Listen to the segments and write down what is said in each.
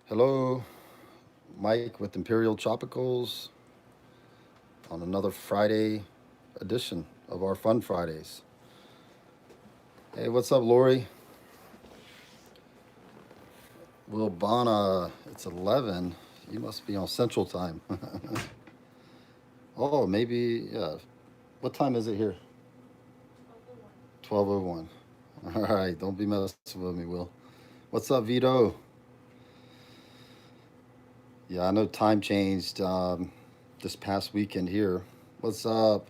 Hello, Mike with Imperial Tropicals on another Friday edition of our Fun Fridays. Hey, what's up, Lori? Will Bana, it's 11. You must be on Central Time. Oh, maybe, yeah. What time is it here? 12:01. All right, don't be messing with me, Will. What's up, Vito? Yeah, I know time changed this past weekend here. What's up,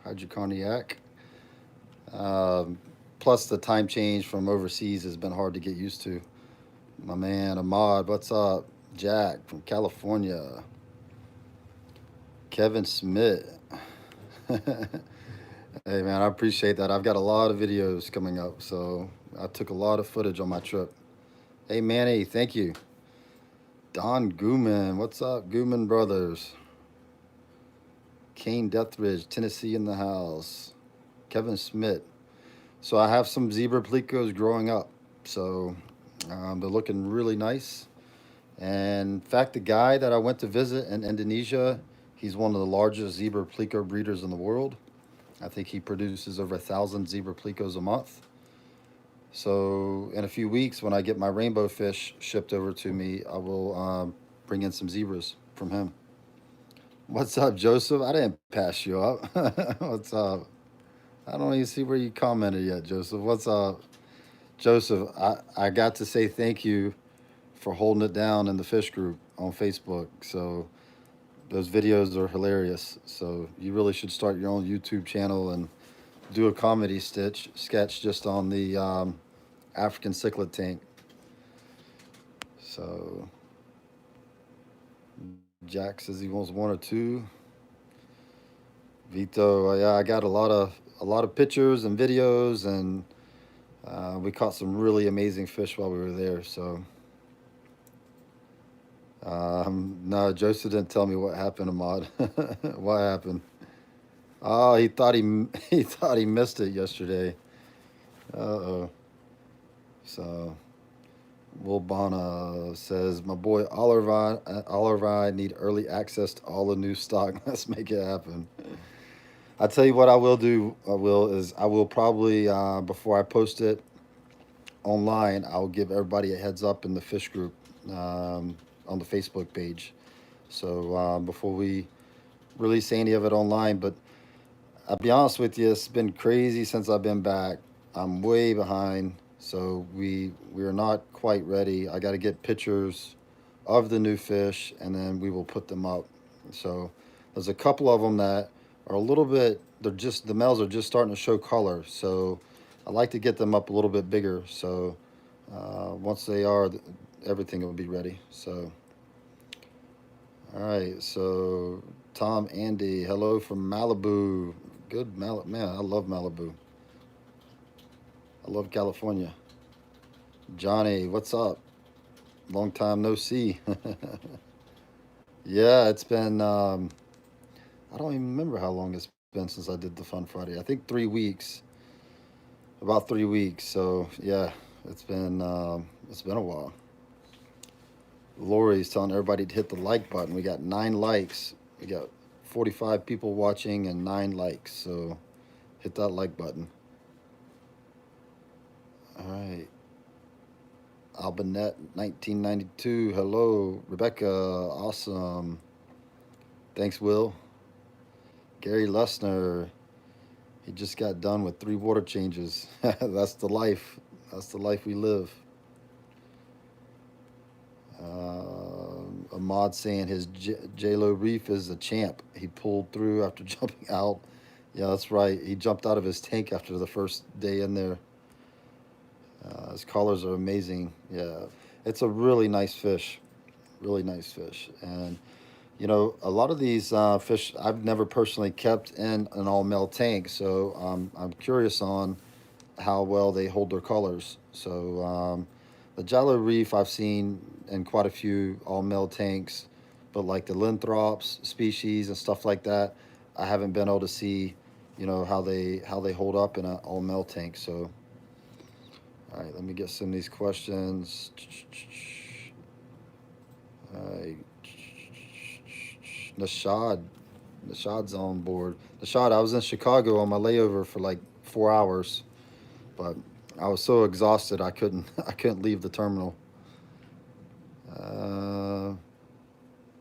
Hydroconiac? Um, Plus, the time change from overseas has been hard to get used to. My man Ahmad, what's up? Jack from California. Kevin Smith. Hey man, I appreciate that. I've got a lot of videos coming up, so I took a lot of footage on my trip. Hey Manny, thank you. Don Gooman, what's up, Gooman Brothers? Kane Deathridge, Tennessee in the house. Kevin Smith. So I have some zebra pelicos growing up. So they're looking really nice. And in fact, the guy that I went to visit in Indonesia, he's one of the largest zebra pelico breeders in the world. I think he produces over 1,000 zebra pelicos a month. So in a few weeks, when I get my rainbow fish shipped over to me, I will bring in some zebras from him. What's up, Joseph? I didn't pass you up. What's up? I don't even see where you commented yet, Joseph. What's up, Joseph? I got to say thank you for holding it down in the fish group on Facebook. So those videos are hilarious. So you really should start your own YouTube channel and do a comedy sketch just on the African cichlid tank. So Jack says he wants one or two. Vito, yeah, I got a lot of pictures and videos, and we caught some really amazing fish while we were there. So no, Joseph didn't tell me what happened, Ahmad. What happened? Oh, he thought he he thought he missed it yesterday. Uh-oh. So Wilbana says, "My boy Oliver, I need early access to all the new stock. Let's make it happen." I tell you what, I will do. I will probably before I post it online, I'll give everybody a heads up in the fish group on the Facebook page. So before we release any of it online, but I'll be honest with you, it's been crazy since I've been back. I'm way behind, so we are not quite ready. I got to get pictures of the new fish, and then we will put them up. So there's a couple of them that are a little bit. They're just the males are just starting to show color. So I like to get them up a little bit bigger. So once they are, everything will be ready. So all right. So Tom, Andy, hello from Malibu. Good man. I love Malibu. I love California. Johnny, what's up? Long time no see. Yeah, it's been. I don't even remember how long it's been since I did the Fun Friday. I think 3 weeks. About 3 weeks. So yeah, it's been a while. Lori's telling everybody to hit the like button. We got 9 likes. We got 45 people watching and 9 likes. So hit that like button. All right. Albanet 1992. Hello, Rebecca. Awesome. Thanks, Will. Gary Lessner. He just got done with 3 water changes. That's the life. That's the life we live. Ahmad saying his J-Lo Reef is a champ. He pulled through after jumping out. Yeah, that's right. He jumped out of his tank after the first day in there. His colors are amazing. Yeah, it's a really nice fish. Really nice fish. And a lot of these fish I've never personally kept in an all male tank, so I'm curious on how well they hold their colors. So the Jello Reef I've seen in quite a few all male tanks, but like the Linthrops species and stuff like that, I haven't been able to see, how they hold up in an all male tank. So all right, let me get some of these questions. Nashad. Nashad's on board. Nashad, I was in Chicago on my layover for like 4 hours, but I was so exhausted I couldn't I couldn't leave the terminal. Uh,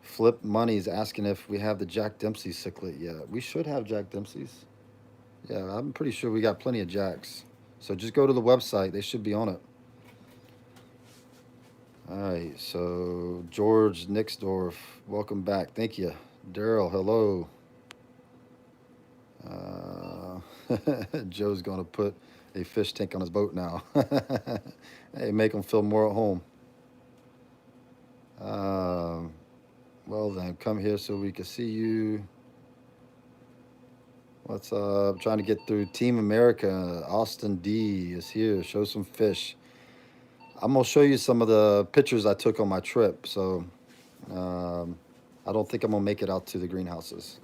Flip Money's asking if we have the Jack Dempsey ciclet yet. We should have Jack Dempsey's. Yeah, I'm pretty sure we got plenty of Jacks. So just go to the website. They should be on it. All right. So George Nixdorf, welcome back. Thank you. Daryl, hello. Joe's going to put a fish tank on his boat now. Hey, make him feel more at home. Um, well, then, come here so we can see you. What's up? Trying to get through Team America. Austin D is here. Show some fish. I'm going to show you some of the pictures I took on my trip. So um, I don't think I'm going to make it out to the greenhouses.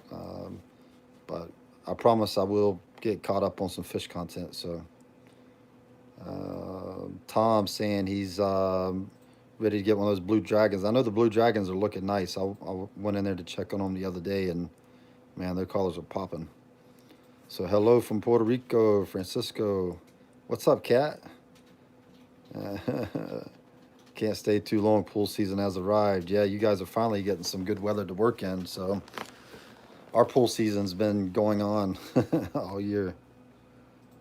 But I promise I will get caught up on some fish content. So Tom's saying he's ready to get one of those blue dragons. I know the blue dragons are looking nice. I went in there to check on them the other day, and man, their colors are popping. So hello from Puerto Rico, Francisco. What's up, Cat? Can't stay too long. Pool season has arrived. Yeah, you guys are finally getting some good weather to work in. So our pool season's been going on all year.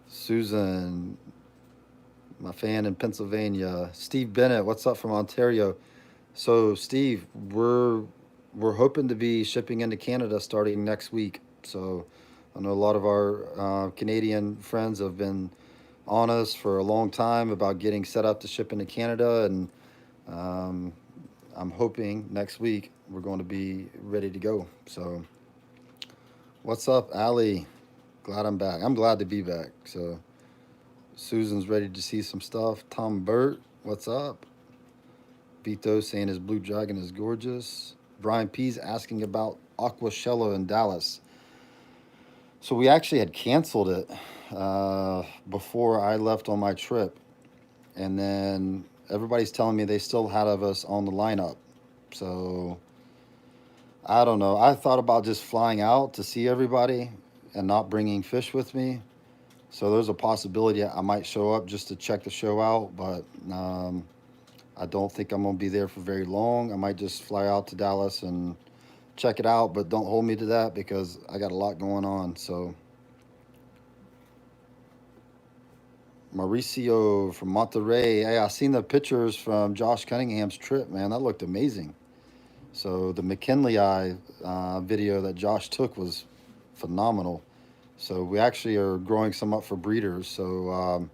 Susan, my fan in Pennsylvania. Steve Bennett, what's up from Ontario? So Steve, we're hoping to be shipping into Canada starting next week. So I know a lot of our Canadian friends have been on us for a long time about getting set up to ship into Canada, and um, I'm hoping next week we're going to be ready to go. So, what's up, Allie? Glad I'm back. I'm glad to be back. So, Susan's ready to see some stuff. Tom Burt, what's up? Vito saying his blue dragon is gorgeous. Brian P's asking about Aquashello in Dallas. So we actually had canceled it before I left on my trip, and then everybody's telling me they still had of us on the lineup. So I don't know. I thought about just flying out to see everybody and not bringing fish with me. So there's a possibility I might show up just to check the show out, but I don't think I'm gonna be there for very long. I might just fly out to Dallas and check it out, but don't hold me to that because I got a lot going on. So Mauricio from Monterey. Hey, I seen the pictures from Josh Cunningham's trip, man. That looked amazing. So the McKinley Eye video that Josh took was phenomenal. So we actually are growing some up for breeders. So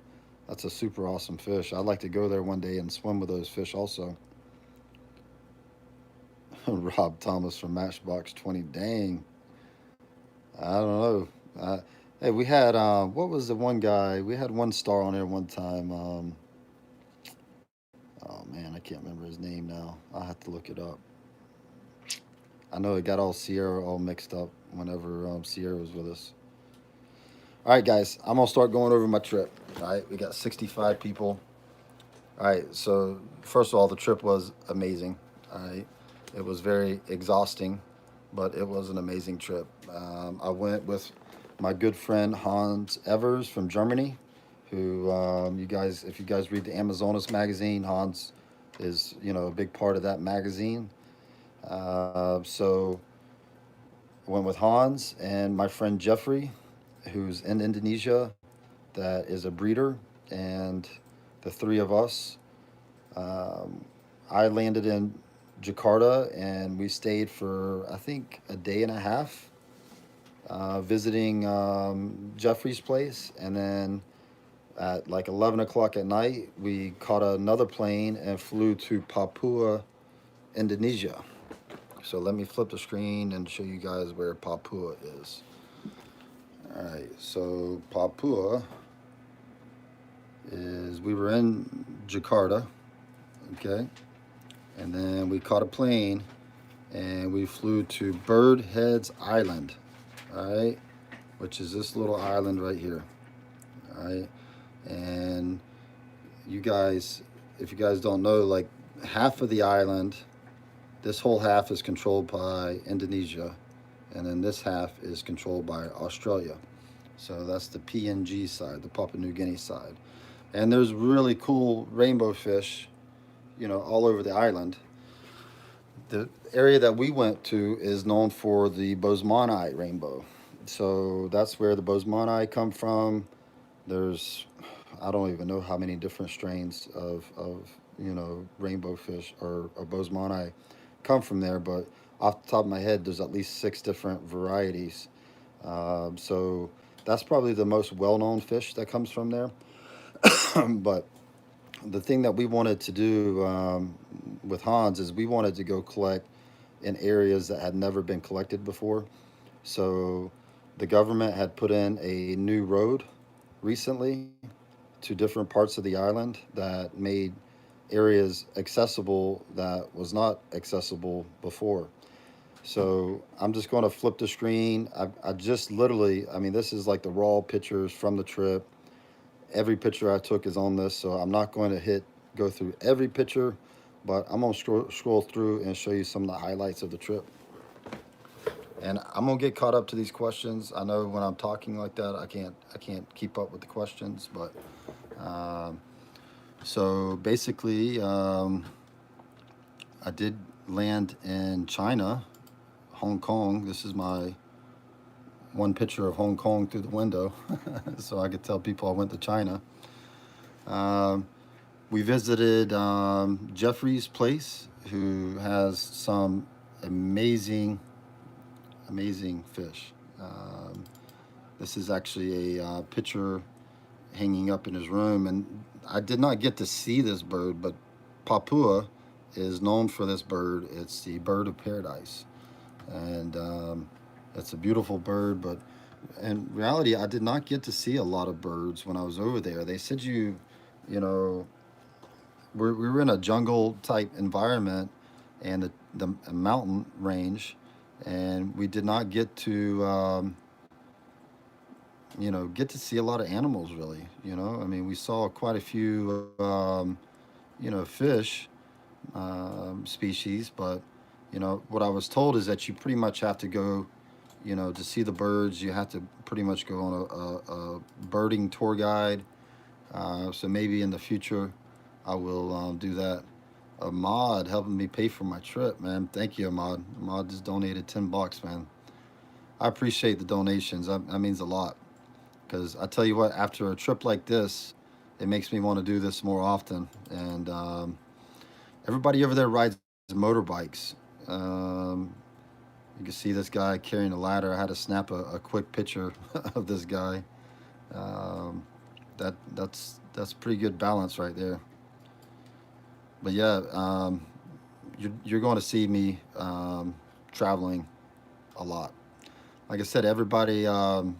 that's a super awesome fish. I'd like to go there one day and swim with those fish also. Rob Thomas from Matchbox 20. Dang. I don't know. Hey, we had, what was the one guy? We had one star on there one time. Oh, man, I can't remember his name now. I'll have to look it up. I know it got all Sierra all mixed up whenever Sierra was with us. All right, guys, I'm going to start going over my trip. All right, we got 65 people. All right, so first of all, the trip was amazing. All right, it was very exhausting, but it was an amazing trip. I went with my good friend Hans Evers from Germany, who you guys, if you guys read the Amazonas magazine, Hans is a big part of that magazine. So I went with Hans and my friend Jeffrey, who's in Indonesia, that is a breeder, and the three of us. Um, I landed in Jakarta and we stayed for I think a day and a half visiting Jeffrey's place, and then at like 11 o'clock at night we caught another plane and flew to Papua, Indonesia. So let me flip the screen and show you guys where Papua is. All right, so Papua is, we were in Jakarta, okay, and then we caught a plane and we flew to Bird Heads Island, all right, which is this little island right here, all right. And you guys, if you guys don't know, like half of the island This whole half is controlled by Indonesia, and then this half is controlled by Australia. So that's the PNG side, the Papua New Guinea side. And there's really cool rainbow fish, all over the island. The area that we went to is known for the Boesmanni rainbow. So that's where the Boesmanni come from. There's, I don't even know how many different strains of rainbow fish or Boesmanni come from there, but off the top of my head, there's at least six different varieties. So that's probably the most well-known fish that comes from there. But the thing that we wanted to do with Hans is we wanted to go collect in areas that had never been collected before. So the government had put in a new road recently to different parts of the island that made areas accessible that was not accessible before. So I'm just going to flip the screen. I just literally, I mean, this is like the raw pictures from the trip. Every picture I took is on this, so I'm not going to go through every picture, but I'm going to scroll through and show you some of the highlights of the trip. And I'm gonna get caught up to these questions. I know when I'm talking like that, I can't keep up with the questions, but um, so basically, I did land in China, Hong Kong. This is my one picture of Hong Kong through the window, so I could tell people I went to China. Um, we visited Jeffrey's place, who has some amazing, amazing fish. This is actually a picture hanging up in his room, and I did not get to see this bird, but Papua is known for this bird. It's the bird of paradise, and it's a beautiful bird. But in reality, I did not get to see a lot of birds when I was over there. They said you know, we were in a jungle type environment and the mountain range, and we did not get to get to see a lot of animals really. I mean, we saw quite a few fish species, but what I was told is that you pretty much have to go, to see the birds. You have to pretty much go on a birding tour guide. So maybe in the future I will do that. Ahmad helping me pay for my trip, man. Thank you, Ahmad. Ahmad just donated $10, man. I appreciate the donations. That means a lot. Because I tell you what, after a trip like this, it makes me want to do this more often. And everybody over there rides motorbikes. Um, you can see this guy carrying a ladder. I had to snap a quick picture of this guy. Um, that's pretty good balance right there. But yeah, you're going to see me traveling a lot. Like I said, everybody, lots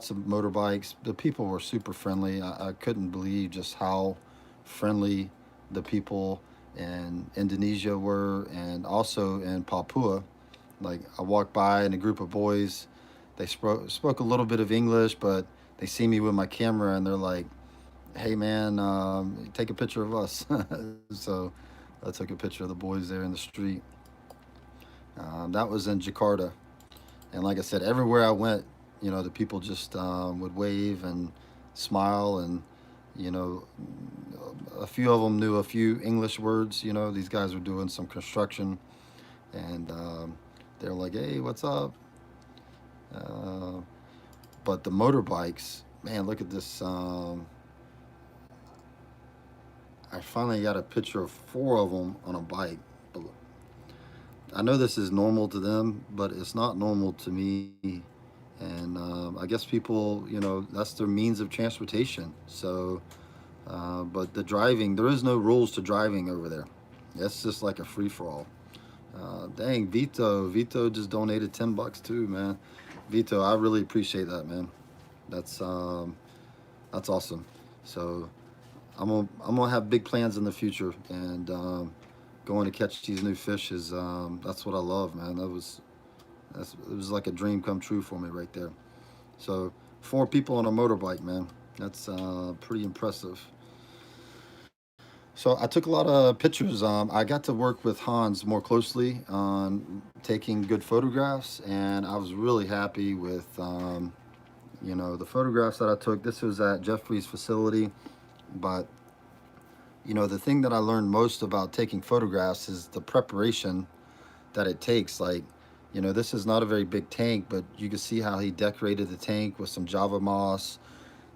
of motorbikes. The people were super friendly. I couldn't believe just how friendly the people in Indonesia were, and also in Papua. Like I walked by and a group of boys, they spoke a little bit of English, but they see me with my camera and they're like, "Hey man, take a picture of us." So I took a picture of the boys there in the street. That was in Jakarta, and like I said, everywhere I went, the people just would wave and smile, and you know, a few of them knew a few English words. These guys were doing some construction, and they're like, "Hey, what's up?" Uh, but the motorbikes, man, look at this. I finally got a picture of four of them on a bike. I know this is normal to them, but it's not normal to me. And I guess people, that's their means of transportation. So, but the driving, there is no rules to driving over there. It's just like a free for all. Dang, Vito just donated $10 too, man. Vito, I really appreciate that, man. That's um, that's awesome. So I'm gonna have big plans in the future, and going to catch these new fish is that's what I love, man. It was like a dream come true for me right there. So four people on a motorbike, man. That's pretty impressive. So I took a lot of pictures. I got to work with Hans more closely on taking good photographs, and I was really happy with the photographs that I took. This was at Jeffrey's facility, but the thing that I learned most about taking photographs is the preparation that it takes. Like, this is not a very big tank, but you can see how he decorated the tank with some Java moss.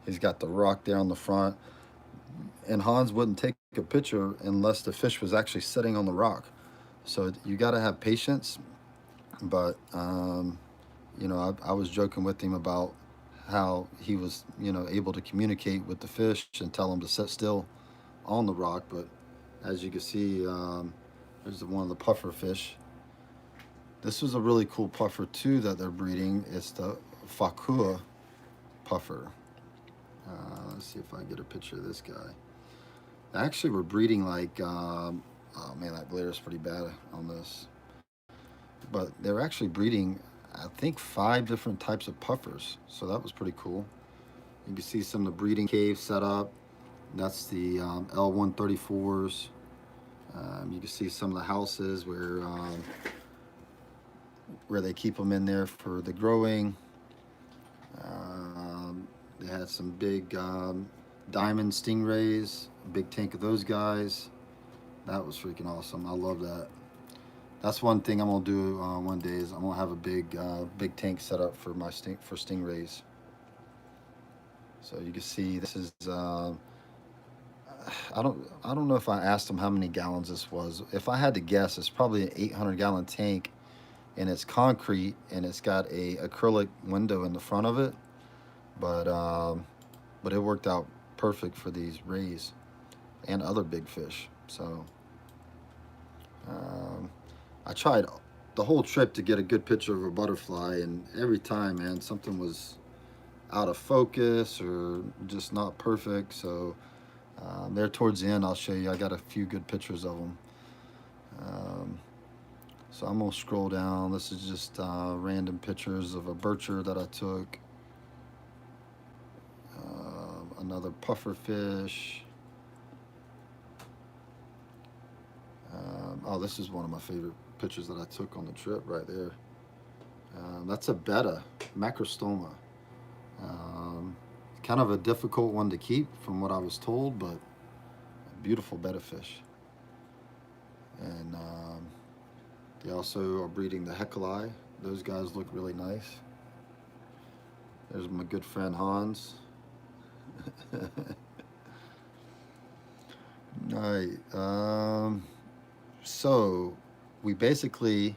He's got the rock there on the front. And Hans wouldn't take a picture unless the fish was actually sitting on the rock. So you got to have patience. But, I was joking with him about how he was, able to communicate with the fish and tell them to sit still on the rock. But as you can see, there's one of the puffer fish. This was a really cool puffer too that they're breeding. It's the Fakua puffer. Let's see if I can get a picture of this guy. They actually were breeding like, oh man, that glare is pretty bad on this. But they're actually breeding, I think, 5 different types of puffers. So that was pretty cool. You can see some of the breeding caves set up. That's the L134s. You can see some of the houses where they keep them in there for the growing. They had some big diamond stingrays, a big tank of those guys. That was freaking awesome. I love that. That's one thing I'm gonna do one day is I'm gonna have a big tank set up for my stingrays. So you can see this is I don't know if I asked them how many gallons this was. If I had to guess, it's probably an 800-gallon tank, and it's concrete, and it's got a acrylic window in the front of it. But it worked out perfect for these rays and other big fish. So um, I tried the whole trip to get a good picture of a butterfly, and every time, man, something was out of focus or just not perfect. So there towards the end, I'll show you. I got a few good pictures of them. Um, so I'm gonna scroll down. This is just random pictures of a bircher that I took. Another puffer fish. Oh, this is one of my favorite pictures that I took on the trip right there. That's a betta, macrostoma. Um, Kind of a difficult one to keep from what I was told, but a beautiful betta fish. And they also are breeding the heckelei. Those guys look really nice. There's my good friend Hans. All right. So we basically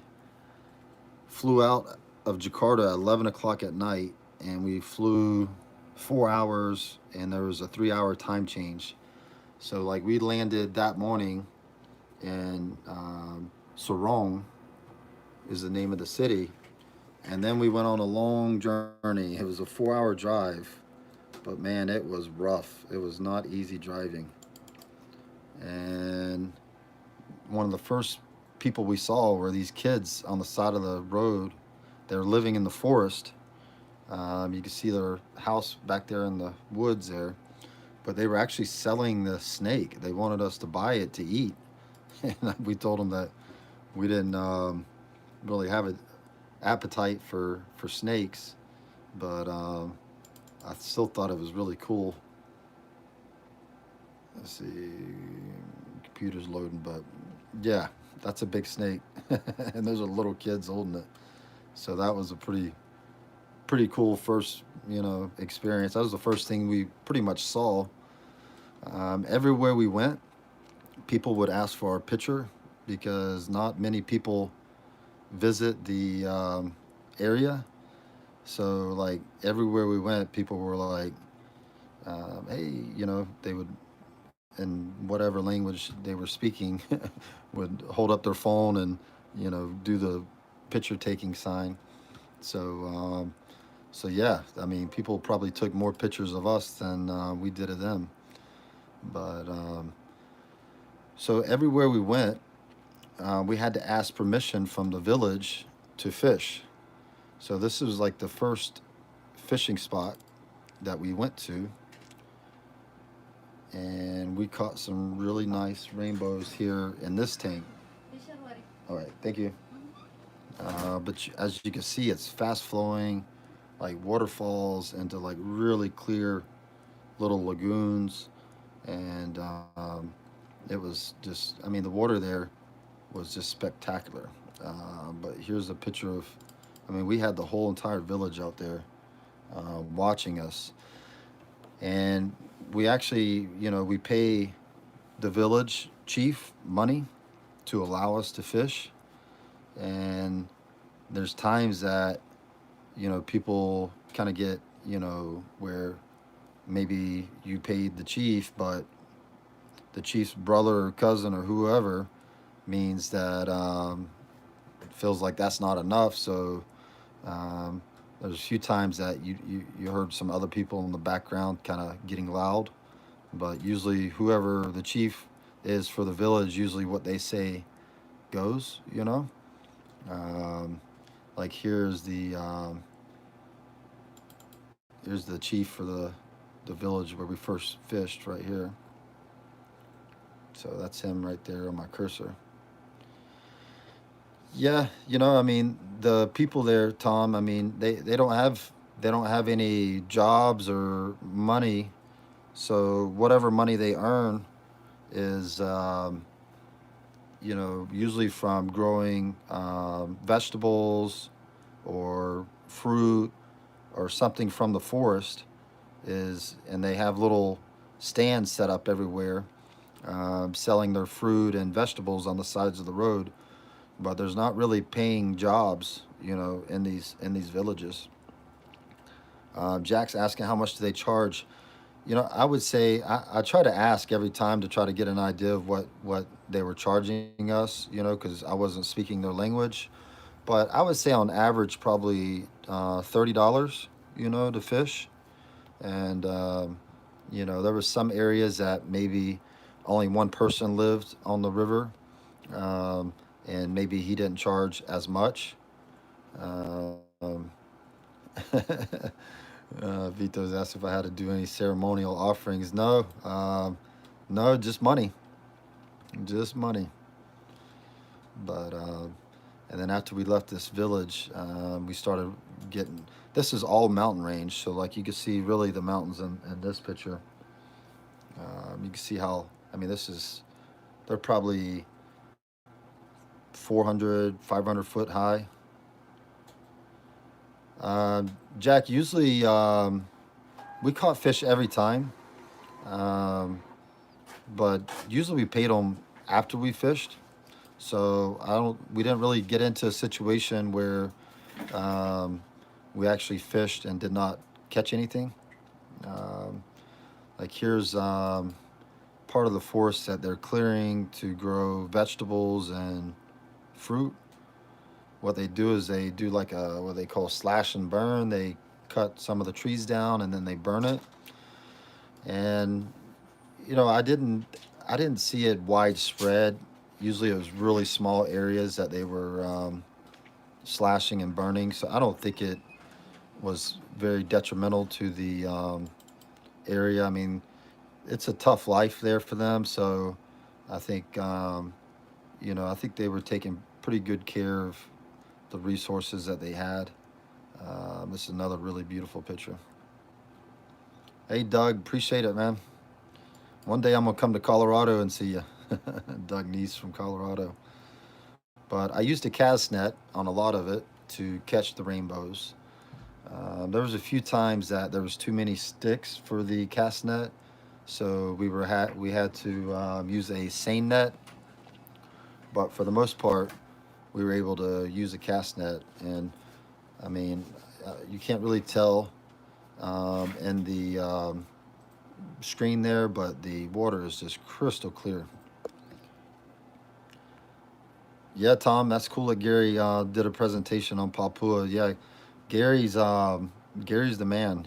flew out of Jakarta at 11 o'clock at night, and we flew 4 hours, and there was a 3-hour time change. So like we landed that morning, and Sorong is the name of the city, and then we went on a long journey. It was a 4-hour drive, but man, it was rough. It was not easy driving. And one of the first people we saw were these kids on the side of the road. They're living in the forest. You can see their house back there in the woods there, but they were actually selling the snake. They wanted us to buy it to eat, and we told them that we didn't really have an appetite for snakes, but I still thought it was really cool. Let's see, computer's loading, but yeah, that's a big snake, and those are little kids holding it. So that was a pretty cool first experience. That was the first thing we pretty much saw. Everywhere we went, people would ask for our picture because not many people visit the area. So like everywhere we went, people were like, "Hey," they would, in whatever language they were speaking, would hold up their phone and do the picture taking sign. So so yeah, I mean, people probably took more pictures of us than we did of them. But so everywhere we went, we had to ask permission from the village to fish. So this was like the first fishing spot that we went to, and we caught some really nice rainbows here in this tank. All right, thank you. But as you can see, it's fast flowing, like waterfalls into like really clear little lagoons, and it was just, I mean, the water there was just spectacular. But here's a picture of, I mean, we had the whole entire village out there watching us, and we actually, we pay the village chief money to allow us to fish, and there's times that people kind of get where maybe you paid the chief, but the chief's brother or cousin or whoever means that it feels like that's not enough. So um, there's a few times that you heard some other people in the background kind of getting loud, but usually whoever the chief is for the village, usually what they say goes. Um, like here's the chief for the village where we first fished right here. So that's him right there on my cursor. Yeah, I mean, the people there, Tom, I mean, they don't have any jobs or money. So whatever money they earn is usually from growing vegetables or fruit or something from the forest, and they have little stands set up everywhere, selling their fruit and vegetables on the sides of the road. But there's not really paying jobs, in these villages. Jack's asking how much do they charge. I would say I try to ask every time to try to get an idea of what they were charging us, because I wasn't speaking their language. But I would say on average probably $30, to fish. And there was some areas that maybe only one person lived on the river, um, and maybe he didn't charge as much. Um, Vito's asked if I had to do any ceremonial offerings. No, no, just money, just money. But and then after we left this village, we started getting. This is all mountain range, so like you can see really the mountains in this picture. You can see how. I mean, they're probably 400, 500 foot high. Jack, usually we caught fish every time, um, but usually we paid them after we fished. So we didn't really get into a situation where um, we actually fished and did not catch anything. Um, like here's part of the forest that they're clearing to grow vegetables and fruit. What they do is they do like a what they call slash and burn. They cut some of the trees down and then they burn it. And I didn't see it widespread. Usually it was really small areas that they were slashing and burning. So I don't think it was very detrimental to the area. I mean, it's a tough life there for them. So I think I think they were taking pretty good care of the resources that they had. This is another really beautiful picture. Hey, Doug, appreciate it, man. One day I'm gonna come to Colorado and see you. Doug Neese from Colorado. But I used a cast net on a lot of it to catch the rainbows. There was a few times that there was too many sticks for the cast net, so we had to use a seine net. But for the most part, we were able to use a cast net, and I mean, you can't really tell in the screen there, but the water is just crystal clear. Yeah, Tom, that's cool that Gary did a presentation on Papua. Yeah, Gary's Gary's the man.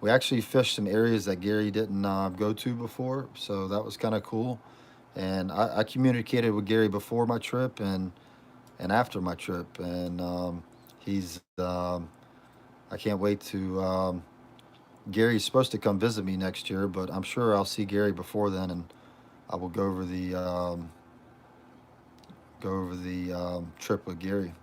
We actually fished some areas that Gary didn't go to before, so that was kind of cool. And I communicated with Gary before my trip and after my trip, and he's I can't wait to Gary's supposed to come visit me next year, but I'm sure I'll see Gary before then, and I will go over the trip with Gary.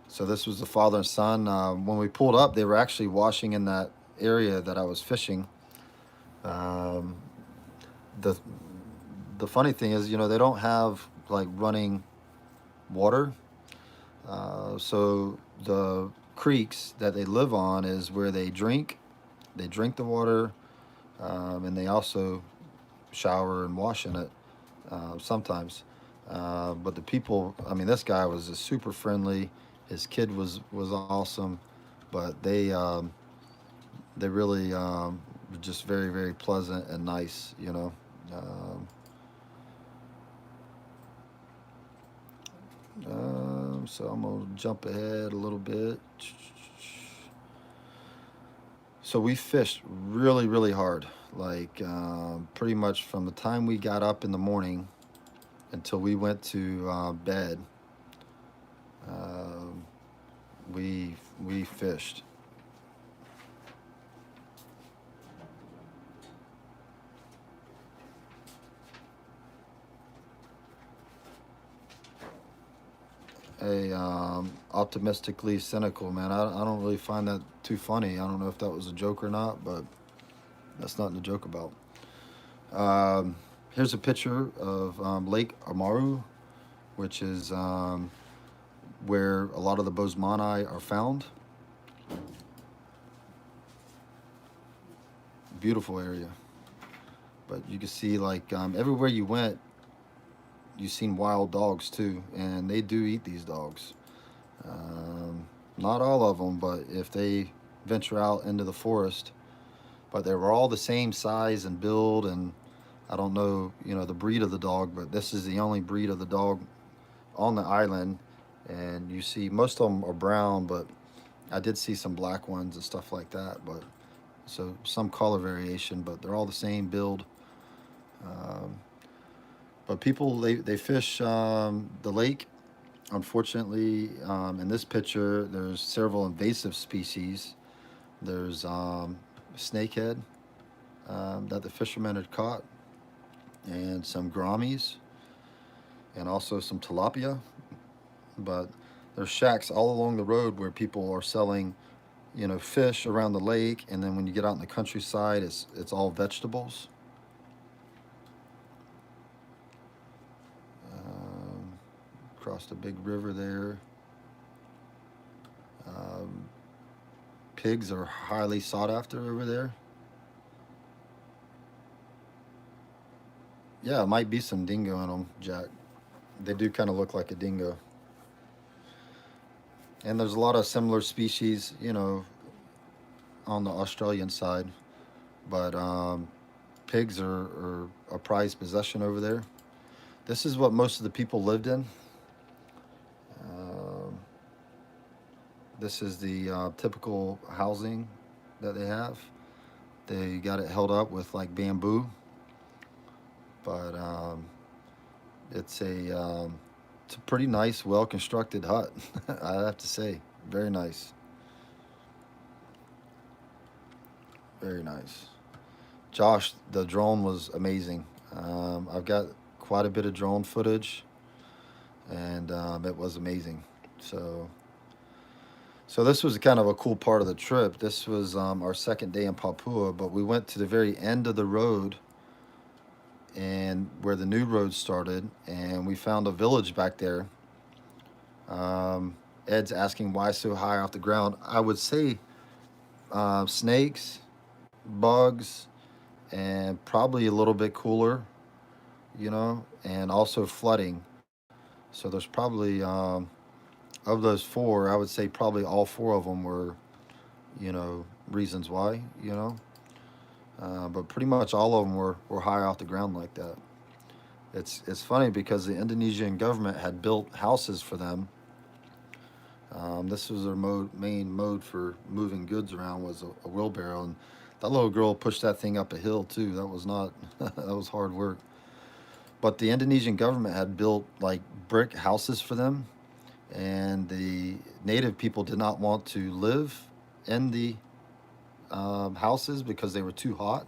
So this was the father and son. When we pulled up, they were actually washing in that area that I was fishing. Um, the the funny thing is, they don't have like running water. So the creeks that they live on is where they drink. They drink the water, and they also shower and wash in it sometimes. But the people, I mean, this guy was just super friendly. His kid was awesome, but they really were just very very pleasant and nice. So I'm gonna jump ahead a little bit. So we fished really really hard, like pretty much from the time we got up in the morning until we went to bed. Um, we fished. Optimistically cynical, man. I don't really find that too funny. I don't know if that was a joke or not, but that's nothing to joke about. Here's a picture of Lake Amaru, which is where a lot of the Bosemani are found. Beautiful area, but you can see like everywhere you went, you've seen wild dogs too, and they do eat these dogs. Not all of them, but if they venture out into the forest, but they were all the same size and build, and I don't know, the breed of the dog, but this is the only breed of the dog on the island, and you see most of them are brown, but I did see some black ones and stuff like that, but so some color variation, but they're all the same build. Um, but people they fish the lake. Unfortunately, in this picture, there's several invasive species. There's snakehead that the fishermen had caught, and some gouramis, and also some tilapia. But there's shacks all along the road where people are selling, fish around the lake, and then when you get out in the countryside, it's all vegetables. Um, Across the big river there. Um, Pigs are highly sought after over there. Yeah, it might be some dingo in them, Jack. They do kind of look like a dingo. And there's a lot of similar species, on the Australian side. But pigs are a prized possession over there. This is what most of the people lived in. Um, this is the typical housing that they have. They got it held up with like bamboo, but it's a pretty nice, well constructed hut. I have to say, very nice, very nice. Josh, the drone was amazing. I've got quite a bit of drone footage, and it was amazing. So, so this was kind of a cool part of the trip. This was our second day in Papua, but we went to the very end of the road and where the new road started, and we found a village back there. Ed's asking why so high off the ground. I would say snakes, bugs, and probably a little bit cooler, and also flooding. So there's probably of those four, I would say probably all four of them were, reasons why, but pretty much all of them were high off the ground like that. It's funny because the Indonesian government had built houses for them. This was their main mode for moving goods around was a wheelbarrow, and that little girl pushed that thing up a hill too. That was not that was hard work. But the Indonesian government had built like brick houses for them, and the native people did not want to live in the houses because they were too hot.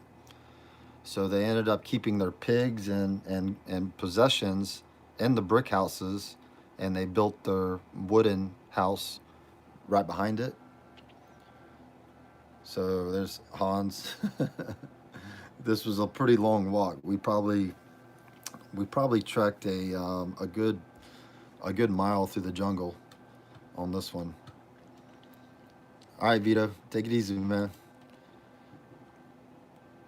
So they ended up keeping their pigs and possessions in the brick houses, and they built their wooden house right behind it. So there's Hans. This was a pretty long walk. We probably trekked a good mile through the jungle on this one. All right, Vito, take it easy, man.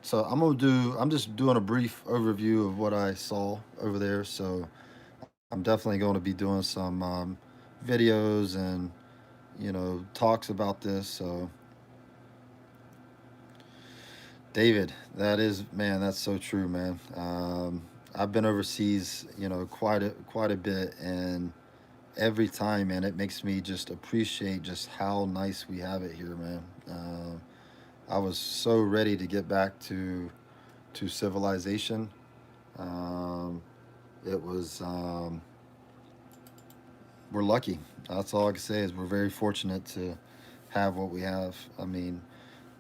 So I'm just doing a brief overview of what I saw over there. So I'm definitely going to be doing some videos and talks about this. So David, that is, man, that's so true, man. I've been overseas, quite a bit, and every time, man, it makes me just appreciate just how nice we have it here, man. I was so ready to get back to civilization. Um, it was we're lucky. That's all I can say is we're very fortunate to have what we have. I mean,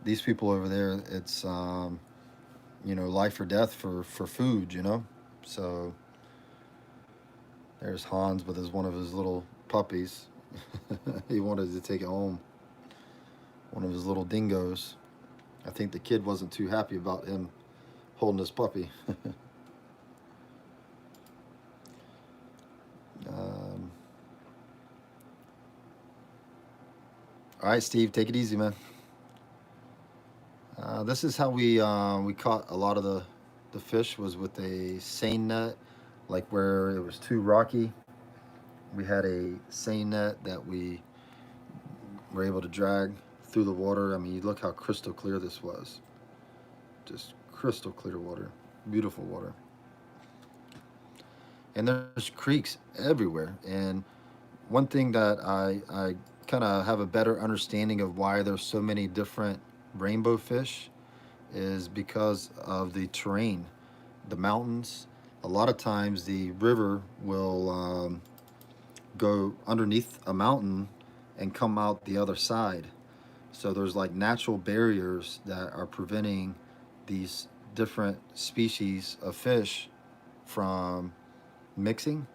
these people over there, it's life or death for food. So there's Hans with his one of his little puppies. He wanted to take it home. One of his little dingoes. I think the kid wasn't too happy about him holding his puppy. um, all right, Steve, take it easy, man. This is how we caught a lot of the fish was with a seine net, like where it was too rocky. We had a seine net that we were able to drag through the water. I mean, you look how crystal clear this was. Just crystal clear water, beautiful water. And there's creeks everywhere. And one thing that I kind of have a better understanding of why there's so many different rainbow fish is because of the terrain, the mountains. A lot of times the river will go underneath a mountain and come out the other side. So there's like natural barriers that are preventing these different species of fish from mixing.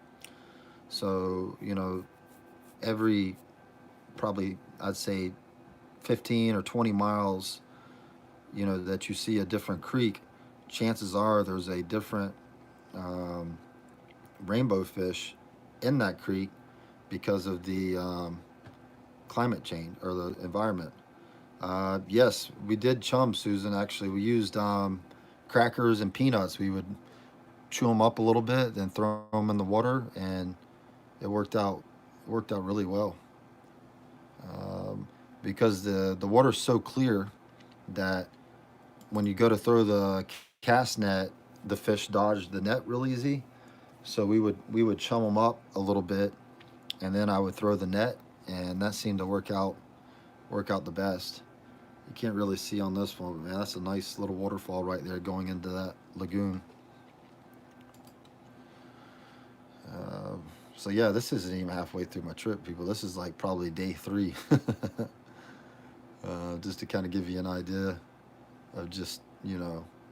So, every probably I'd say 15 or 20 miles, that you see a different creek, chances are there's a different um, rainbow fish in that creek because of the climate change or the environment. Yes, we did chum, Susan. Actually, we used crackers and peanuts. We would chew them up a little bit, then throw them in the water, and it worked out really well. Um, because the water's so clear that when you go to throw the cast net, the fish dodge the net real easy. So we would chum them up a little bit, and then I would throw the net, and that seemed to work out the best. You can't really see on this one, but man, that's a nice little waterfall right there going into that lagoon. Uh, so yeah, this isn't even halfway through my trip, people. This is like probably day three. Just to kind of give you an idea of just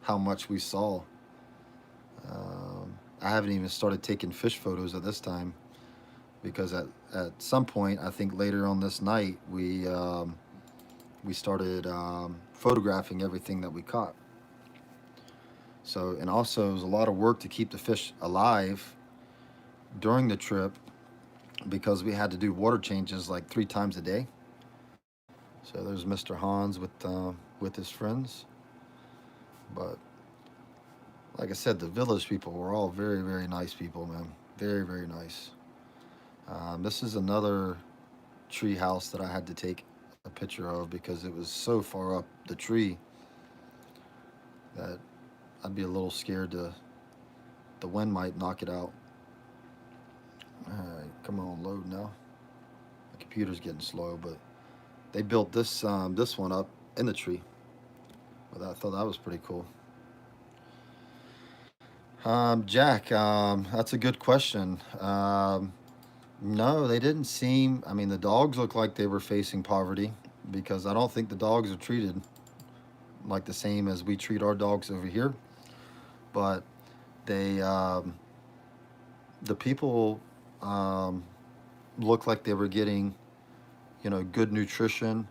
how much we saw. I haven't even started taking fish photos at this time because at some point I think later on this night we started photographing everything that we caught. So and also it was a lot of work to keep the fish alive during the trip because we had to do water changes like 3 times a day. So there's Mr. Hans with his friends. But like I said, the village people were all very very nice people, man. Very very nice. This is another tree house that I had to take a picture of because it was so far up the tree that I'd be a little scared to the wind might knock it out. All right, come on, load now. The computer's getting slow, but they built this one up in the tree. But I thought that was pretty cool. Jack, that's a good question. No, they didn't seem. I mean, the dogs looked like they were facing poverty because I don't think the dogs are treated. like the same as we treat our dogs over here, but they the people um, looked like they were getting, good nutrition,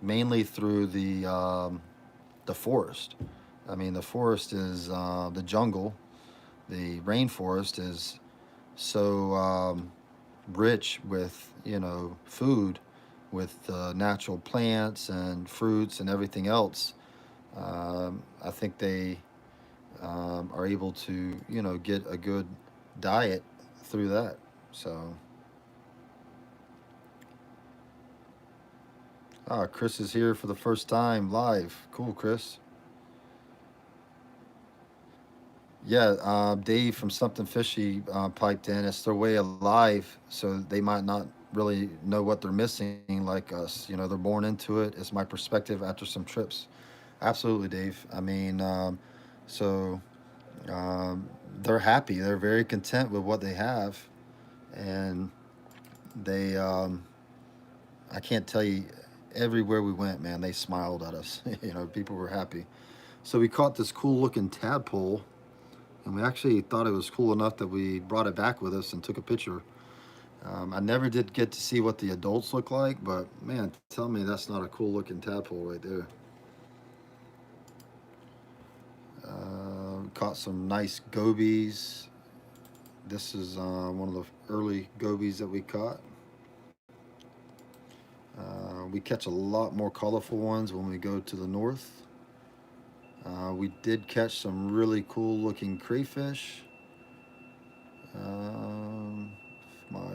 mainly through the forest. I mean, the forest is the jungle. The rainforest is so rich with food, with natural plants and fruits and everything else. I think they are able to get a good diet through that. So, Chris is here for the first time live. Cool, Chris. Yeah, Dave from Something Fishy piped in. It's their way of life, so they might not really know what they're missing like us. They're born into it. It's my perspective after some trips. Absolutely, Dave. I mean, so um, they're happy. They're very content with what they have, and they, I can't tell you, everywhere we went, man, they smiled at us. People were happy. So we caught this cool looking tadpole, and we actually thought it was cool enough that we brought it back with us and took a picture. I never did get to see what the adults look like, but man, tell me that's not a cool looking tadpole right there. Caught some nice gobies. This is one of the early gobies that we caught. We catch a lot more colorful ones when we go to the north. We did catch some really cool looking crayfish. If my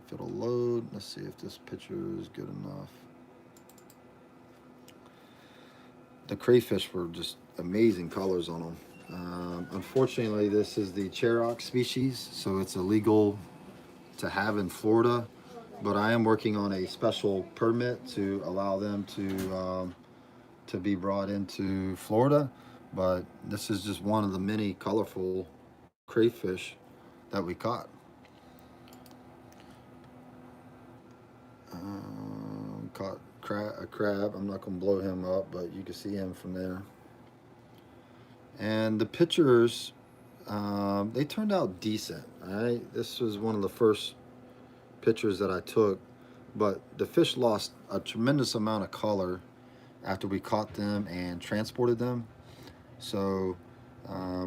if it'll load, let's see if this picture is good enough. The crayfish were just amazing colors on them. Unfortunately, this is the Cherock species, so it's illegal to have in Florida. But I am working on a special permit to allow them to be brought into Florida. But this is just one of the many colorful crayfish that we caught. Caught a crab. I'm not going to blow him up, but you can see him from there. And the pictures, they turned out decent. All right, this was one of the first pictures that I took, but the fish lost a tremendous amount of color after we caught them and transported them. So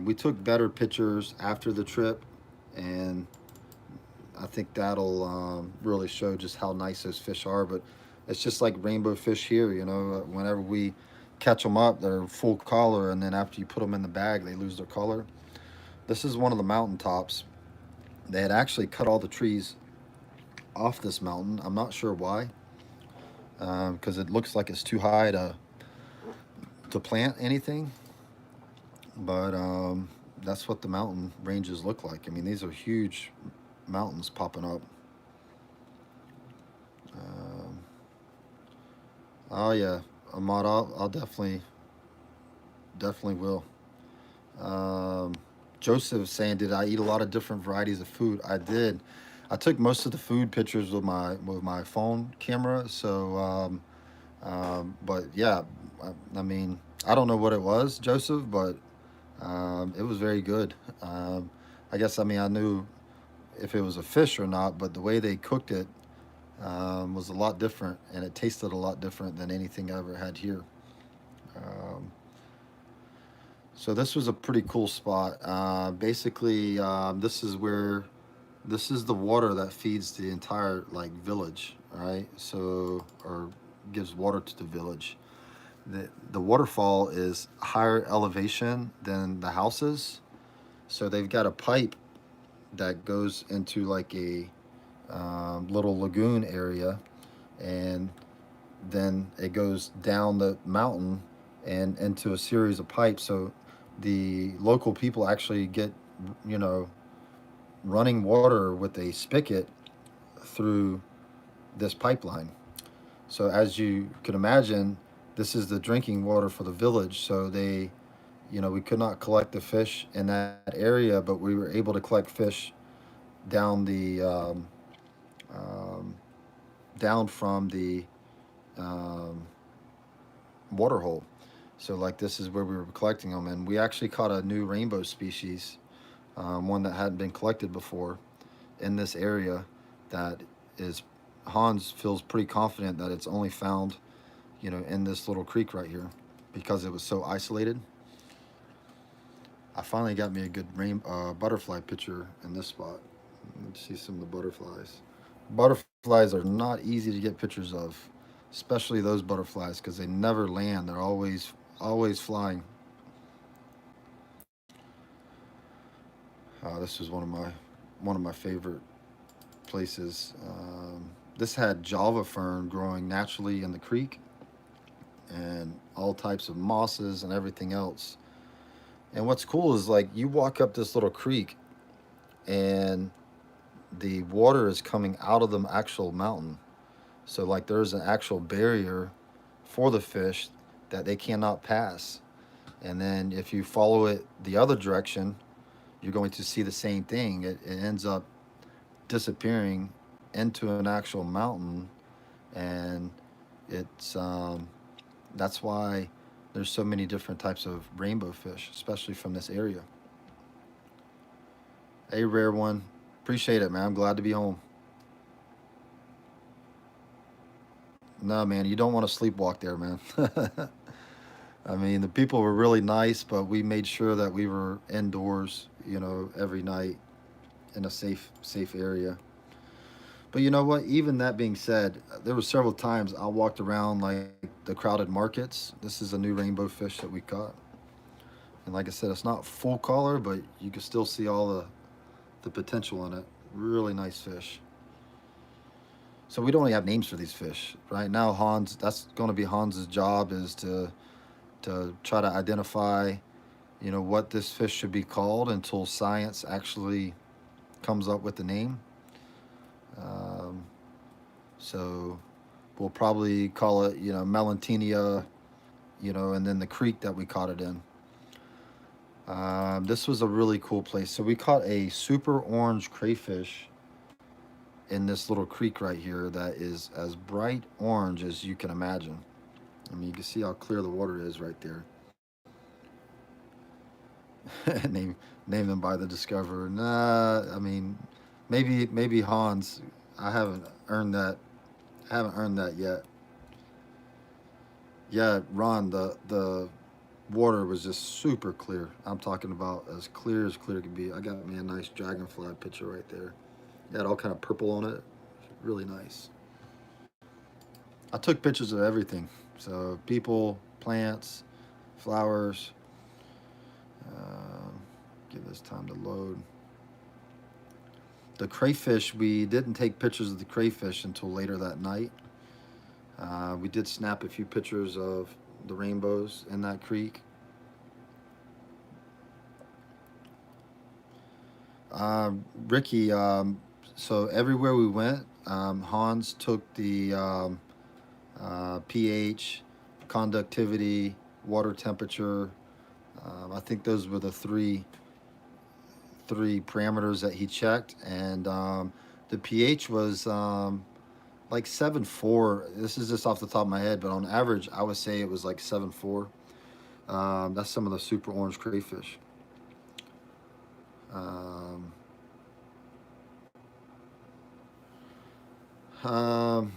we took better pictures after the trip, and I think that'll really show just how nice those fish are. But it's just like rainbow fish here, whenever we catch them up, they're full color, and then after you put them in the bag, they lose their color. This is one of the mountain tops. They had actually cut all the trees off this mountain. I'm not sure why, because it looks like it's too high to plant anything. But that's what the mountain ranges look like. I mean, these are huge mountains popping up. Um, oh yeah, Ahmad, I'll definitely will. Um, Joseph saying, did I eat a lot of different varieties of food? I did. I took most of the food pictures with my phone camera. So, but yeah, I mean, I don't know what it was, Joseph, but it was very good. I guess I mean I knew if it was a fish or not, but the way they cooked it was a lot different, and it tasted a lot different than anything I ever had here. Um, so this was a pretty cool spot. Basically, this is the water that feeds the entire like village, right? So or gives water to the village. The waterfall is higher elevation than the houses, so they've got a pipe that goes into like a little lagoon area, and then it goes down the mountain and into a series of pipes. So the local people actually get, you know, running water with a spigot through this pipeline. So as you can imagine, this is the drinking water for the village. So we could not collect the fish in that area, but we were able to collect fish down um, down from the um, water hole. So like this is where we were collecting them, and we actually caught a new rainbow species, one that hadn't been collected before in this area. That is, Hans feels pretty confident that it's only found, in this little creek right here, because it was so isolated. I finally got me a good butterfly picture in this spot. Let's see some of the butterflies. Butterflies are not easy to get pictures of, especially those butterflies because they never land. They're always flying. This was one of my favorite places. This had Java fern growing naturally in the creek and all types of mosses and everything else. And what's cool is like you walk up this little creek and the water is coming out of the actual mountain. So like there's an actual barrier for the fish that they cannot pass. And then if you follow it the other direction, you're going to see the same thing. It ends up disappearing into an actual mountain, and it's that's why there's so many different types of rainbow fish, especially from this area. A rare one. Appreciate it, man. I'm glad to be home. No, man, you don't want to sleepwalk there, man. I mean, the people were really nice, but we made sure that we were indoors, every night in a safe area. But you know what? Even that being said, there were several times I walked around like the crowded markets. This is a new rainbow fish that we caught, and like I said, it's not full color, but you can still see all the potential in it. Really nice fish. So we don't really have names for these fish right now. Hans, that's going to be Hans's job is to try to identify, what this fish should be called until science actually comes up with the name. Um, so we'll probably call it, Melantinia, and then the creek that we caught it in. This was a really cool place. So we caught a super orange crayfish in this little creek right here that is as bright orange as you can imagine. I mean, you can see how clear the water is right there. Name them by the discoverer. Nah, I mean, maybe Hans. I haven't earned that. I haven't earned that yet. Yeah, Ron. The water was just super clear. I'm talking about as clear could be. I got me a nice dragonfly picture right there. It had all kind of purple on it. Really nice. I took pictures of everything. So people, plants, flowers. Um, Give this time to load. The crayfish, we didn't take pictures of the crayfish until later that night. We did snap a few pictures of the rainbows in that creek. Ricky, so everywhere we went, Hans took the pH, conductivity, water temperature. I think those were the three parameters that he checked, and the pH was like 7.4. This is just off the top of my head, but on average, I would say it was like 7.4. That's some of the super orange crayfish. Um, um,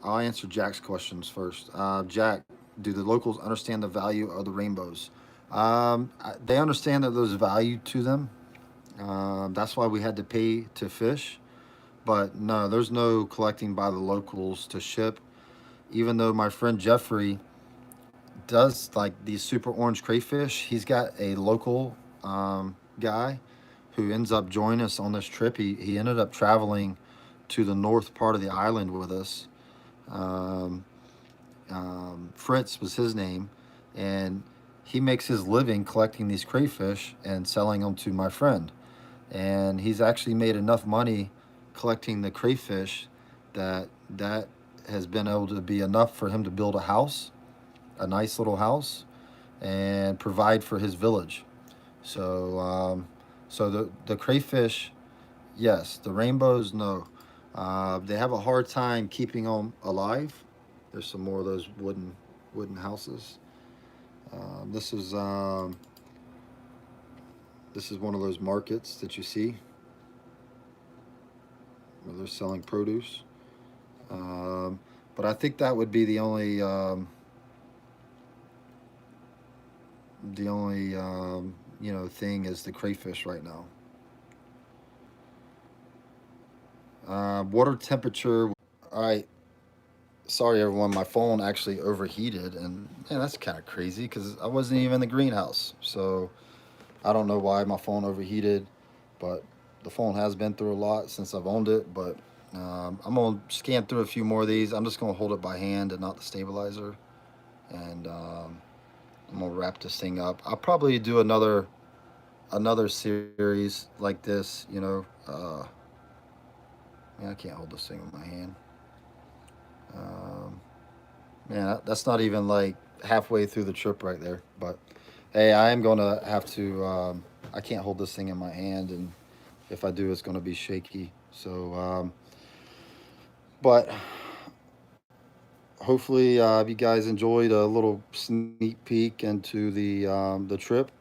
I'll answer Jack's questions first. Jack, do the locals understand the value of the rainbows? They understand that there's value to them. That's why we had to pay to fish. But no, there's no collecting by the locals to ship. Even though my friend Jeffrey does like these super orange crayfish, he's got a local guy who ends up joining us on this trip. He ended up traveling to the north part of the island with us. Um, Fritz was his name, and he makes his living collecting these crayfish and selling them to my friend. And he's actually made enough money collecting the crayfish that has been able to be enough for him to build a house, a nice little house, and provide for his village. So, so the crayfish, yes. The rainbows, no. They have a hard time keeping them alive. There's some more of those wooden. wooden houses. Um, this is um, this is one of those markets that you see where they're selling produce. Um, but I think that would be the only thing is the crayfish right now. Water temperature. All right. Sorry, everyone. My phone actually overheated, and man, that's kind of crazy because I wasn't even in the greenhouse. So I don't know why my phone overheated, but the phone has been through a lot since I've owned it. But I'm gonna scan through a few more of these. I'm just gonna hold it by hand and not the stabilizer, and I'm gonna wrap this thing up. I'll probably do another series like this. Man, I can't hold this thing in my hand. Um, Man, that's not even like halfway through the trip right there. But hey, I am gonna have to. I can't hold this thing in my hand, and if I do, it's gonna be shaky. So, but hopefully, you guys enjoyed a little sneak peek into the trip.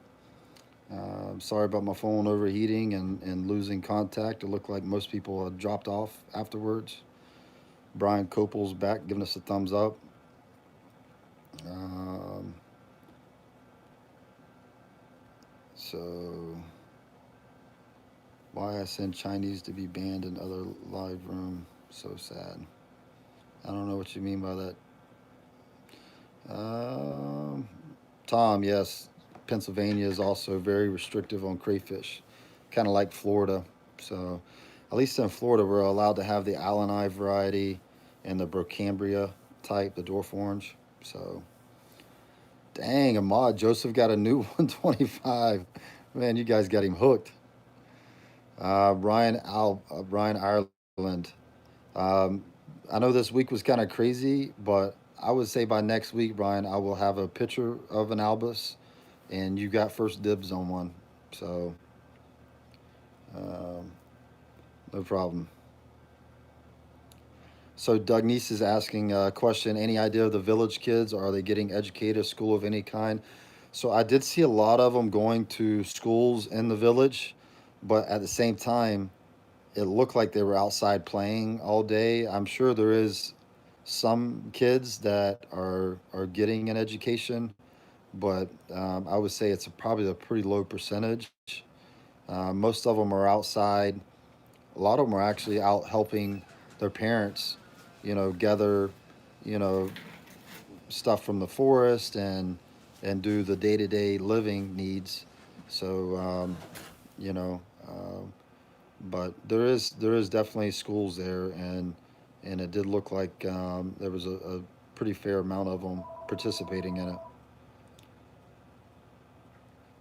Sorry about my phone overheating and losing contact. It looked like most people had dropped off afterwards. Brian Copel's back, giving us a thumbs up. Um, so why I send Chinese to be banned in other live room? So sad. I don't know what you mean by that. Um, Tom, yes, Pennsylvania is also very restrictive on crayfish, kind of like Florida. So, at least in Florida, we're allowed to have the Alani variety and the Brocambria type, the dwarf orange. So, dang, Ahmad, Joseph got a new 125. Man, you guys got him hooked. Ryan Ireland. Um, I know this week was kind of crazy, but I would say by next week, Brian, I will have a picture of an albus, and you got first dibs on one. So, um, no problem. So Doug Neese is asking a question. Any idea of the village kids? Are they getting educated, school of any kind? So I did see a lot of them going to schools in the village, but at the same time, it looked like they were outside playing all day. I'm sure there is some kids that are getting an education, but I would say it's probably a pretty low percentage. Most of them are outside. A lot of them are actually out helping their parents, gather, you know, stuff from the forest and do the day to day living needs. So you know, um, but there is definitely schools there, and it did look like there was a pretty fair amount of them participating in it.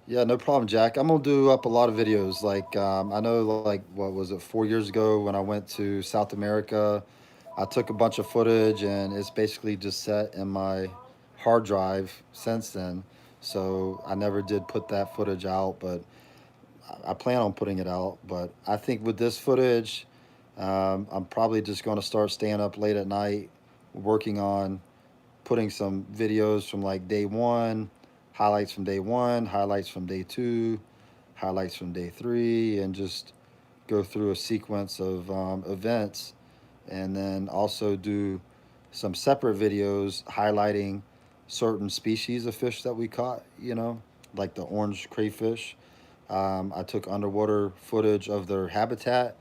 Yeah, no problem, Jack. I'm gonna do up a lot of videos. Like I know, like what was it, 4 years ago when I went to South America, I took a bunch of footage, and it's basically just set in my hard drive since then. So I never did put that footage out, but I plan on putting it out. But I think with this footage, I'm probably just going to start staying up late at night, working on putting some videos from like day one, highlights from day one, highlights from day two, highlights from day three, and just go through a sequence of events, and then also do some separate videos highlighting certain species of fish that we caught, like the orange crayfish. I took underwater footage of their habitat.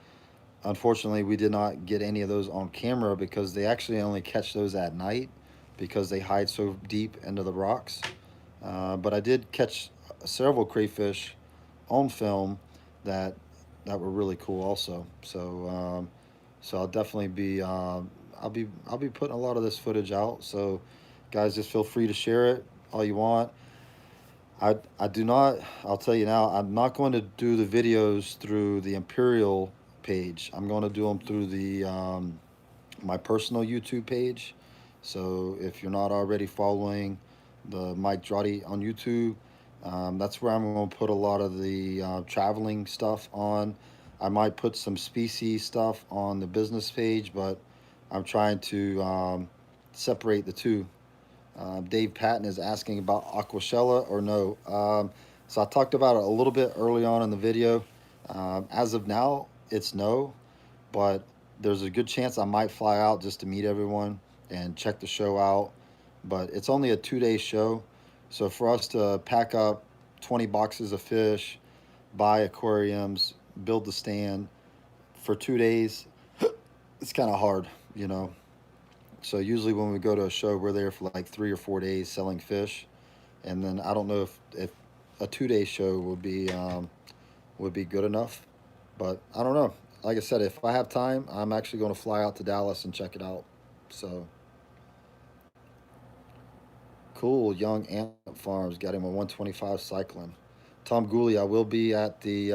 Unfortunately, we did not get any of those on camera because they actually only catch those at night because they hide so deep into the rocks. But I did catch several crayfish on film that were really cool also. So I'll definitely be I'll be putting a lot of this footage out. So guys, just feel free to share it all you want. I do not. I'll tell you now. I'm not going to do the videos through the Imperial page. I'm going to do them through the my personal YouTube page. So if you're not already following the Mike Drotty on YouTube, that's where I'm going to put a lot of the traveling stuff on. I might put some species stuff on the business page, but I'm trying to separate the two. Dave Patton is asking about Aquashella or no. So I talked about it a little bit early on in the video. As of now, it's no, but there's a good chance I might fly out just to meet everyone and check the show out. But it's only a 2 day show. So for us to pack up 20 boxes of fish, buy aquariums, build the stand for 2 days, it's kind of hard, you know. So usually when we go to a show, we're there for like 3 or 4 days selling fish, and then I don't know if a 2 day show would be good enough, but I don't know. Like I said, if I have time, I'm actually going to fly out to Dallas and check it out. So cool, young Ant Farms got him a 125 cycling. Tom Gooley, I will be at the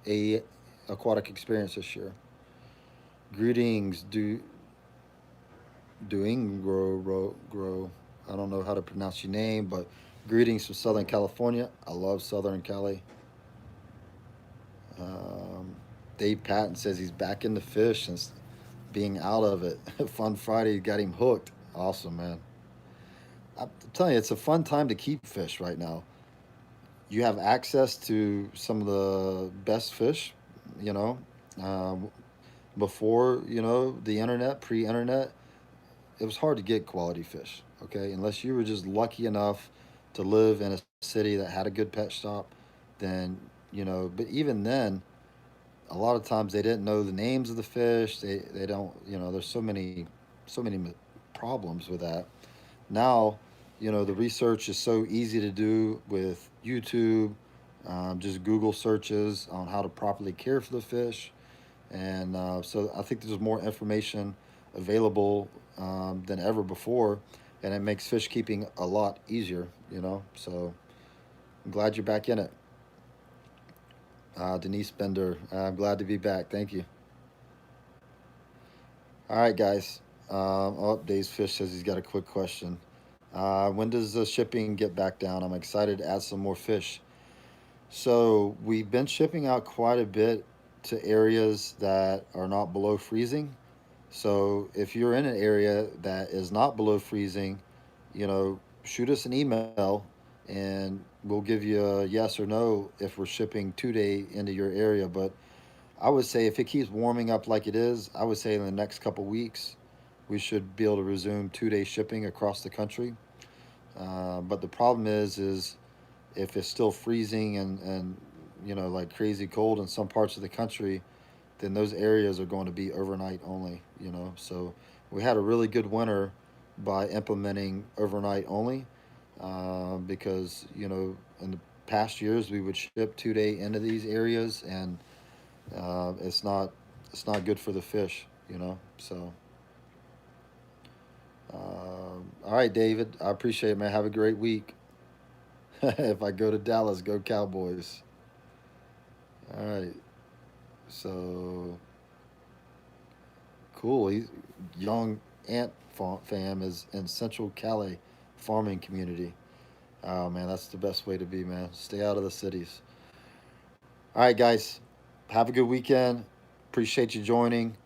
a aquatic experience this year. Greetings, doing grow. I don't know how to pronounce your name, but greetings from Southern California. I love Southern Cali. Um, Dave Patton says he's back in the fish since being out of it. Fun Friday got him hooked. Awesome, man. I'm telling you, it's a fun time to keep fish right now. You have access to some of the best fish, you know. Um, Before, the internet, pre internet, it was hard to get quality fish, okay? Unless you were just lucky enough to live in a city that had a good pet shop, then, but even then, a lot of times they didn't know the names of the fish. They don't, there's so many problems with that. Now, the research is so easy to do with YouTube, just Google searches on how to properly care for the fish. And so I think there's more information available than ever before, and it makes fish keeping a lot easier. So I'm glad you're back in it. Denise Bender, I'm glad to be back. Thank you. All right, guys. Dave's Fish says he's got a quick question. When does the shipping get back down? I'm excited to add some more fish. So we've been shipping out quite a bit to areas that are not below freezing. So if you're in an area that is not below freezing, shoot us an email and we'll give you a yes or no if we're shipping 2 day into your area. But I would say if it keeps warming up like it is, I would say in the next couple weeks, we should be able to resume 2 day shipping across the country. But the problem is if it's still freezing and like crazy cold in some parts of the country, then those areas are going to be overnight only. So we had a really good winter by implementing overnight only, because in the past years we would ship 2 day into these areas, and it's not good for the fish. So all right, David, I appreciate it, man. Have a great week. If I go to Dallas, go Cowboys. All right, so cool. He's young ant fam is in Central Cali farming community. Oh man, that's the best way to be, man. Stay out of the cities. All right, guys, have a good weekend. Appreciate you joining.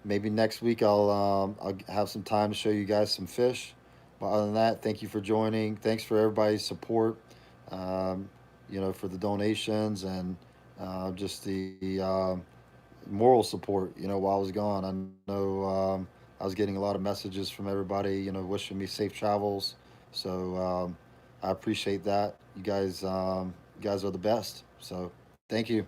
Maybe next week I'll have some time to show you guys some fish. But other than that, thank you for joining. Thanks for everybody's support. Um, for the donations and just the moral support. While I was gone, I know I was getting a lot of messages from everybody. Wishing me safe travels. So I appreciate that. You guys are the best. So thank you.